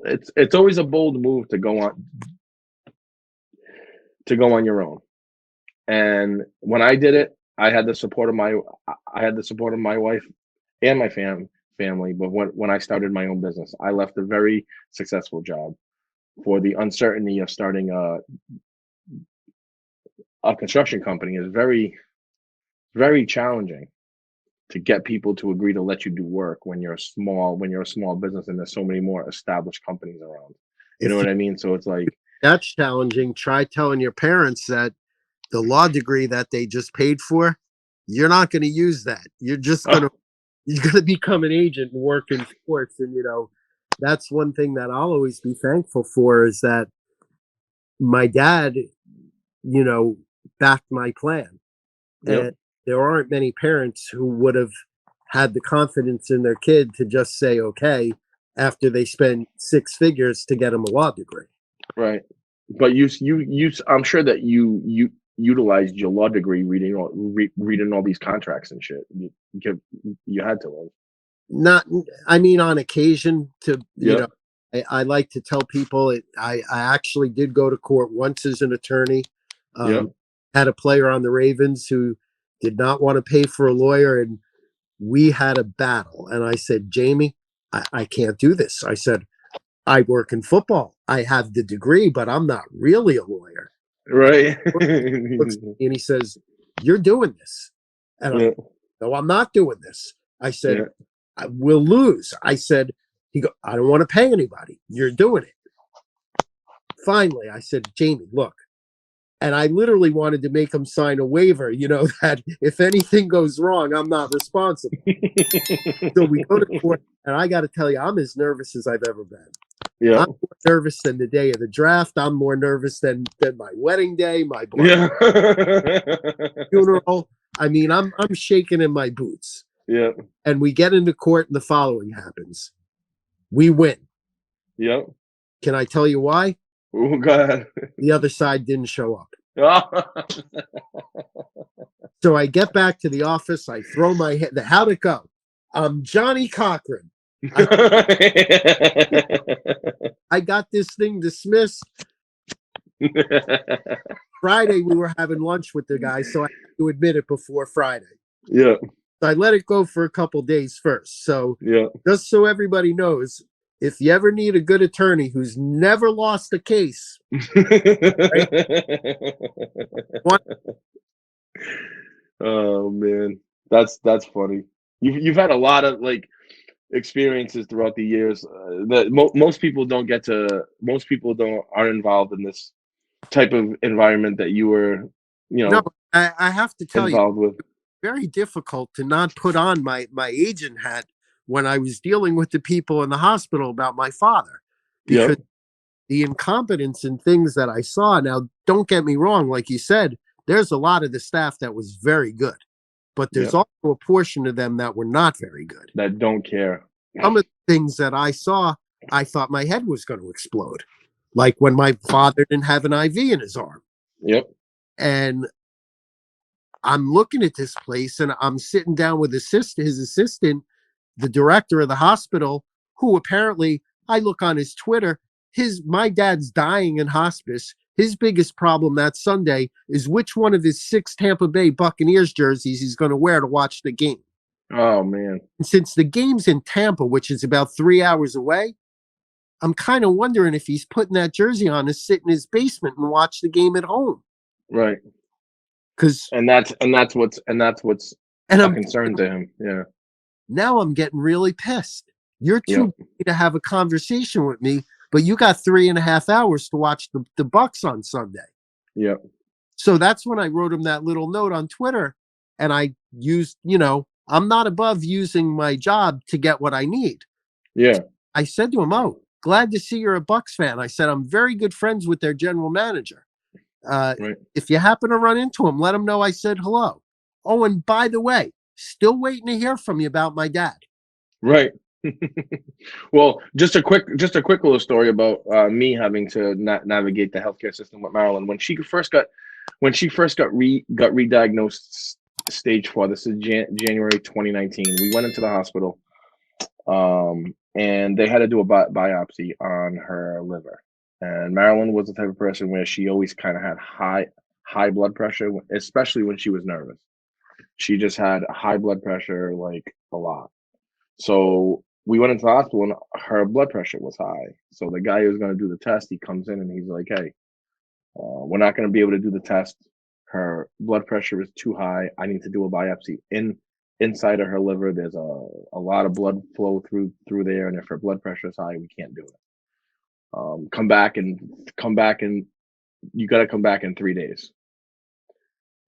A: It's always a bold move to go on your own. And when I did it, I had the support of my wife and my family. But when I started my own business, I left a very successful job for the uncertainty of starting a construction company is very, very challenging to get people to agree to let you do work when you're a small business and there's so many more established companies around. You know
B: If
A: what I mean? So it's like,
B: that's challenging, try telling your parents that the law degree that they just paid for, you're not going to use that.
A: oh,
B: You're going to become an agent and work in sports. And that's one thing that I'll always be thankful for, is that my dad, you know, backed my plan.
A: yep,
B: And there aren't many parents who would have had the confidence in their kid to just say okay after they spend 6 figures to get them a law degree.
A: right. But I'm sure that you utilized your law degree reading all these contracts and shit. You had to have.
B: Not, I mean, on occasion, to
A: Yep,
B: I like to tell people I actually did go to court once as an attorney.
A: yep,
B: um, had a player on the Ravens who did not want to pay for a lawyer, and we had a battle. And I said, Jamie, I can't do this. I said, I work in football, I have the degree, but I'm not really a lawyer.
A: right.
B: Looks at me and he says, you're doing this. And I'm,
A: Yeah,
B: no, I'm not doing this. I said,
A: yeah,
B: I will lose. I said, I don't want to pay anybody. You're doing it. Finally, I said, Jamie, look, And I literally wanted to make him sign a waiver, that if anything goes wrong, I'm not responsible. So we go to court, and I got to tell you, I'm as nervous as I've ever been.
A: Yeah.
B: I'm more nervous than the day of the draft. I'm more nervous than my wedding day, my
A: Yeah.
B: funeral. I mean, I'm shaking in my boots.
A: Yeah.
B: And we get into court, and the following happens: we win.
A: Yep.
B: Can I tell you why?
A: Oh, go ahead.
B: The other side didn't show up.
A: Oh.
B: So I get back to the office. I throw my head. How'd it go? I'm Johnny Cochran. I got this thing dismissed. Friday, we were having lunch with the guy, so I had to admit it before Friday.
A: Yeah.
B: So I let it go for a couple days first. So
A: Yeah.
B: just so everybody knows, if you ever need a good attorney who's never lost a case, right?
A: Oh man, that's funny. You've had a lot of like experiences throughout the years that most people don't get to. Most people don't aren't involved in this type of environment that you were,
B: No, I have to tell you,
A: involved with.
B: very difficult to not put on my agent hat when I was dealing with the people in the hospital about my father, because
A: Yep.
B: the incompetence and things that I saw. Now, don't get me wrong, like you said, there's a lot of the staff that was very good, but there's
A: Yep.
B: also a portion of them that were not very good.
A: That don't care.
B: Some of the things that I saw, I thought my head was going to explode, like when my father didn't have an IV in his arm.
A: Yep.
B: And I'm looking at this place, and I'm sitting down with his assistant, the director of the hospital, who apparently, I look on his Twitter, my dad's dying in hospice. His biggest problem that Sunday is which one of his 6 Tampa Bay Buccaneers jerseys he's going to wear to watch the game.
A: Oh man.
B: And since the game's in Tampa, which is about 3 hours away, I'm kind of wondering if he's putting that jersey on to sit in his basement and watch the game at home.
A: Right.
B: Because
A: And that's what's
B: and
A: a
B: I'm
A: concern to him. Yeah.
B: now I'm getting really pissed. You're too
A: Yep.
B: busy to have a conversation with me, but you got 3.5 hours to watch the Bucks on Sunday.
A: Yep.
B: So that's when I wrote him that little note on Twitter, and I used, I'm not above using my job to get what I need.
A: Yeah.
B: I said to him, "Oh, glad to see you're a Bucks fan." I said, "I'm very good friends with their general manager.
A: Right.
B: If you happen to run into him, let him know I said hello. Oh, and by the way, still waiting to hear from you about my dad."
A: Right. Well, just a quick little story about me having to navigate the healthcare system with Marilyn when she first got re-diagnosed stage 4. This is January 2019. We went into the hospital, and they had to do a biopsy on her liver. And Marilyn was the type of person where she always kind of had high blood pressure, especially when she was nervous. She just had high blood pressure, like a lot. So we went into the hospital and her blood pressure was high. So the guy who was going to do the test, he comes in and he's like, "Hey, we're not going to be able to do the test. Her blood pressure is too high. I need to do a biopsy inside of her liver. There's a lot of blood flow through there, and if her blood pressure is high, we can't do it. Come back and you got to come back in 3 days."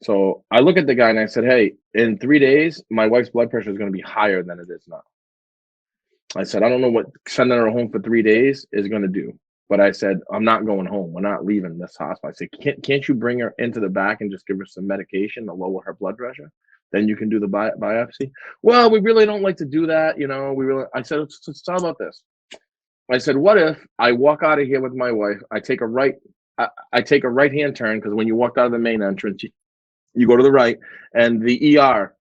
A: So I look at the guy and I said, "Hey, in 3 days, my wife's blood pressure is going to be higher than it is now." I said, "I don't know what sending her home for 3 days is going to do." But I said, "I'm not going home. We're not leaving this hospital." I said, can't you bring her into the back and just give her some medication to lower her blood pressure? Then you can do the biopsy. "Well, we really don't like to do that. I said, let's talk about this. I said, "What if I walk out of here with my wife? I take a right-hand turn, because when you walked out of the main entrance, you go to the right, and the ER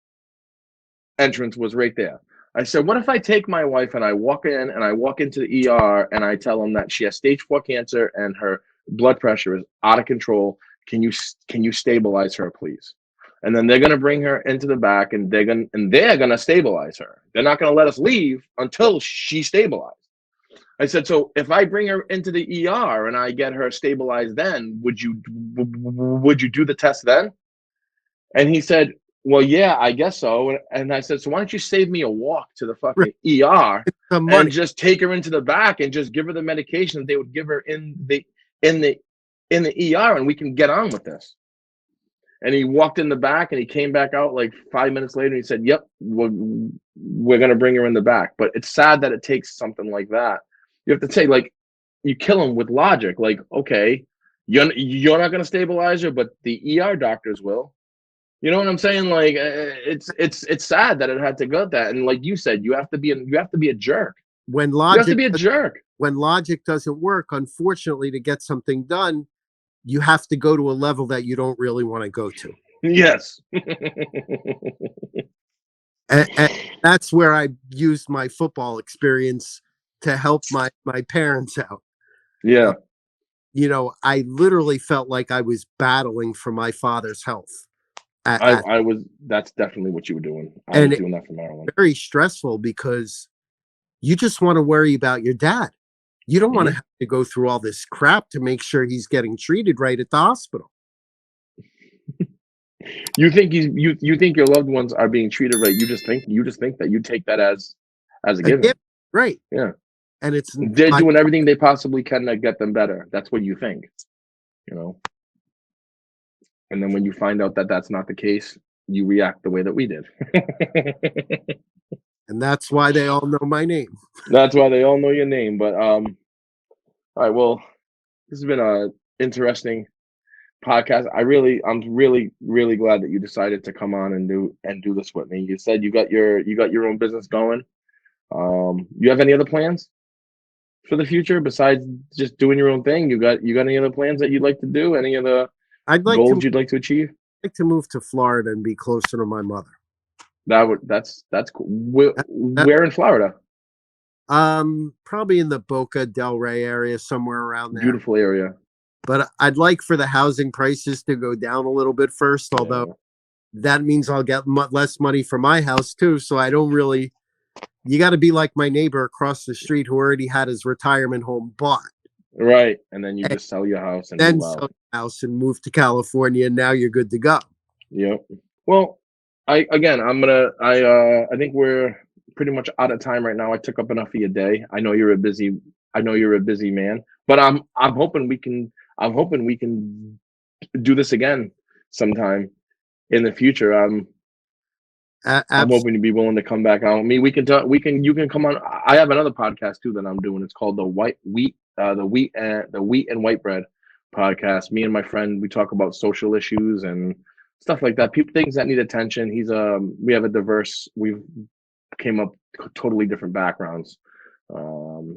A: entrance was right there. I said, what if I take my wife and I walk into the ER and I tell them that she has stage 4 cancer and her blood pressure is out of control. Can you stabilize her, please?" And then they're gonna bring her into the back and they're gonna stabilize her. They're not gonna let us leave until she's stabilized. I said, "So if I bring her into the ER and I get her stabilized, then would you do the test then?" And he said, "Well, yeah, I guess so." And I said, "So why don't you save me a walk to the fucking ER
B: Some
A: and
B: money.
A: just take her into the back and just give her the medication that they would give her in the in the ER and we can get on with this. And he walked in the back and he came back out like 5 minutes later and he said, yep, we're going to bring her in the back. But it's sad that it takes something like that. You have to say, like, you kill him with logic. Like, okay, you're not going to stabilize her, but the ER doctors will. You know what I'm saying? Like, it's sad that it had to go that. And like you said, you have to be a jerk.
B: When
A: You have to
B: logic
A: be a jerk.
B: when logic doesn't work, unfortunately, to get something done, you have to go to a level that you don't really want to go to.
A: Yes.
B: And that's where I used my football experience to help my parents out.
A: Yeah.
B: You know, I literally felt like I was battling for my father's health.
A: I was. That's definitely what you were doing. I
B: And
A: was
B: it's
A: doing that for Maryland.
B: very stressful because you just want to worry about your dad. You don't want to have to go through all this crap to make sure he's getting treated right at the hospital.
A: You think you think your loved ones are being treated right. You just think that you take that as a given.
B: gift, right?
A: Yeah.
B: And it's
A: They're doing everything they possibly can to get them better. That's what you think, you know. And then when you find out that that's not the case, you react the way that we did.
B: and that's why they all know my name.
A: That's why they all know your name. But all right, well, this has been a interesting podcast. I'm really glad that you decided to come on and do this with me. You said you got your own business going. You have any other plans for the future besides just doing your own thing? You got any other plans that you'd like to do? Any other
B: I'd like
A: goals you'd like to achieve?
B: to move to Florida and be closer to my mother.
A: That's cool. Where in Florida?
B: Probably in the Boca Del Rey area, somewhere around there.
A: Beautiful area.
B: But I'd like for the housing prices to go down a little bit first, although that means I'll get less money for my house too. So I don't really. You got to be like my neighbor across the street who already had his retirement home bought.
A: Right, and then you just sell your house and
B: then
A: move
B: sell
A: out.
B: your house and move to California, and now you're good to go.
A: Yep. Well, I think we're pretty much out of time right now. I took up enough of your day. I know you're a busy man, but I'm hoping we can do this again sometime in the future. I'm hoping to be willing to come back on. I mean, you can come on. I have another podcast too that I'm doing. It's called the Wheat and White Bread podcast. Me and my friend, we talk about social issues and stuff like that. Things that need attention. We've came up totally different backgrounds.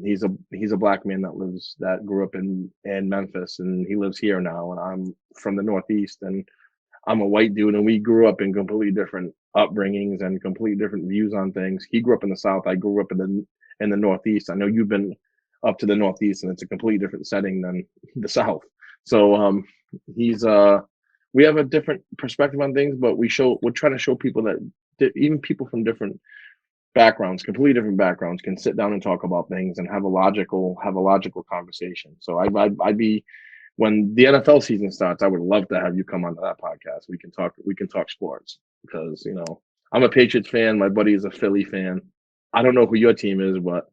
A: He's a black man that grew up in Memphis, and he lives here now. And I'm from the Northeast, and I'm a white dude, and we grew up in completely different upbringings and completely different views on things. He grew up in the South. I grew up in the Northeast. I know you've been up to the Northeast, and it's a completely different setting than the South. So we have a different perspective on things, but we're trying to show people that even people from different backgrounds, completely different backgrounds, can sit down and talk about things and have a logical conversation. So I'd be, when the NFL season starts, I would love to have you come onto that podcast. We can talk sports, because I'm a Patriots fan. My buddy is a Philly fan. I don't know who your team is, but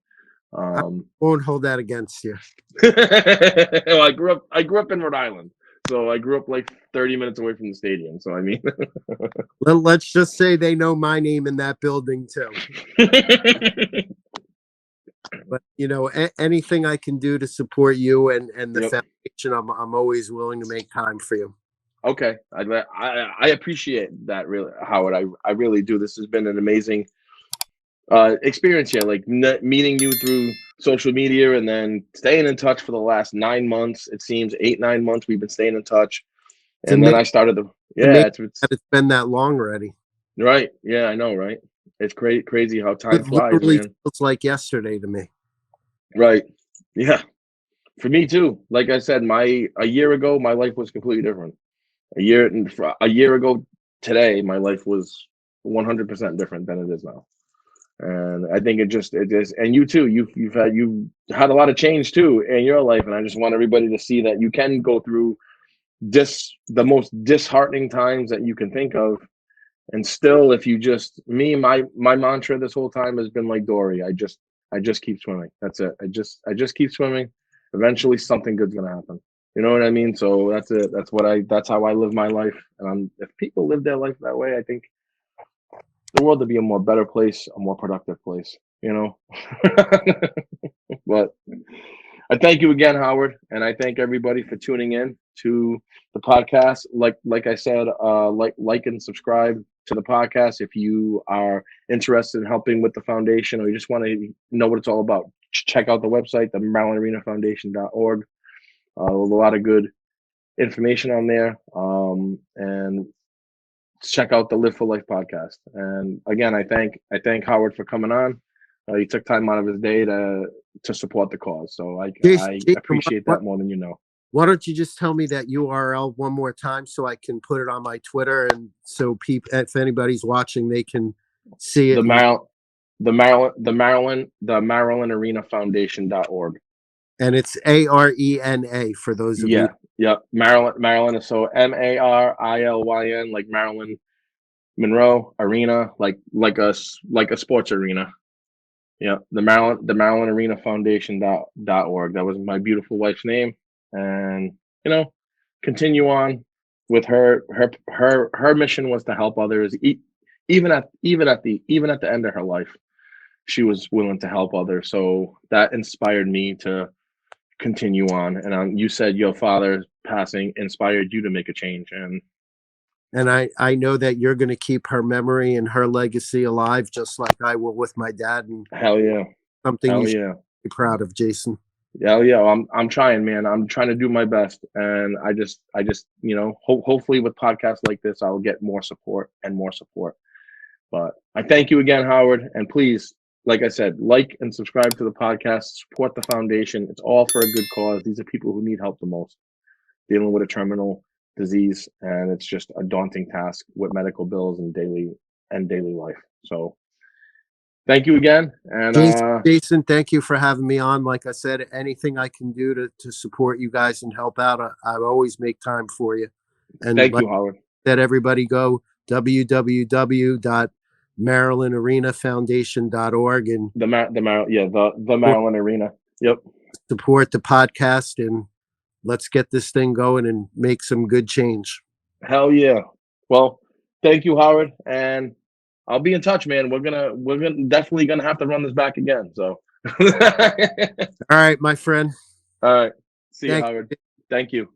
B: I won't hold that against you.
A: well, I grew up in Rhode Island, so I grew up like 30 minutes away from the stadium. So I mean,
B: let's just say they know my name in that building too. But anything I can do to support you and the foundation, I'm always willing to make time for you.
A: Okay, I appreciate that, really, Howard. I really do. This has been an amazing experience here, like meeting you through social media and then staying in touch for the last 9 months. It seems 8-9 months we've been staying in touch. And then I started
B: it's been that long already.
A: Right. Yeah, I know, right? It's crazy how time flies, man.
B: Feels like yesterday to me.
A: Right. Yeah. For me too. Like I said, a year ago, my life was completely different. A year ago today, my life was 100% different than it is now. And I think it is, and you too, you've had a lot of change too in your life. And I just want everybody to see that you can go through the most disheartening times that you can think of. And still, if you my mantra this whole time has been like Dory. I just keep swimming. That's it. I just keep swimming. Eventually something good's going to happen. You know what I mean? So that's it. That's how I live my life. And if people live their life that way, I think the world would be a more better place, a more productive place, you know? But I thank you again, Howard, and I thank everybody for tuning in to the podcast. Like I said, like and subscribe to the podcast if you are interested in helping with the foundation or you just want to know what it's all about. Check out the website, the MarylandArenaFoundation.org. There's a lot of good information on there, and check out the Live for Life podcast. And again, I thank Howard for coming on. He took time out of his day to support the cause. So I
B: Jason,
A: appreciate that more than you know.
B: why don't you just tell me that URL one more time so I can put it on my Twitter, and so people, if anybody's watching, they can see it.
A: The Maryland Arena Foundation.org.
B: And it's ARENA for those of you.
A: Yeah. Maryland is so MARILYN, like Maryland Monroe Arena, like a sports arena. Yeah, the Maryland Arena Foundation.org. That was my beautiful wife's name, and continue on with her mission was to help others. Even at the end of her life, she was willing to help others. So that inspired me to continue on. And you said your father's passing inspired you to make a change,
B: and I know that you're going to keep her memory and her legacy alive, just like I will with my dad. And
A: hell yeah,
B: something you should be proud of, Jason.
A: Hell yeah, I'm trying, man. I'm trying to do my best, and I just hopefully with podcasts like this, I'll get more support and more support. But I thank you again, Howard, and please, like I said, like and subscribe to the podcast, support the foundation. It's all for a good cause. These are people who need help the most, dealing with a terminal disease, and it's just a daunting task with medical bills and daily life. So thank you again. And
B: Jason, thank you for having me on. Like I said, anything I can do to support you guys and help out, I always make time for you. And
A: thank you, Howard.
B: That everybody go www.MarylandArenaFoundation.org and
A: the Maryland Arena. Yep.
B: Support the podcast, and let's get this thing going and make some good change.
A: Hell yeah. Well, thank you, Howard, and I'll be in touch, man. We're definitely gonna have to run this back again. So
B: all right, my friend.
A: All right. See you, Howard. Thank you.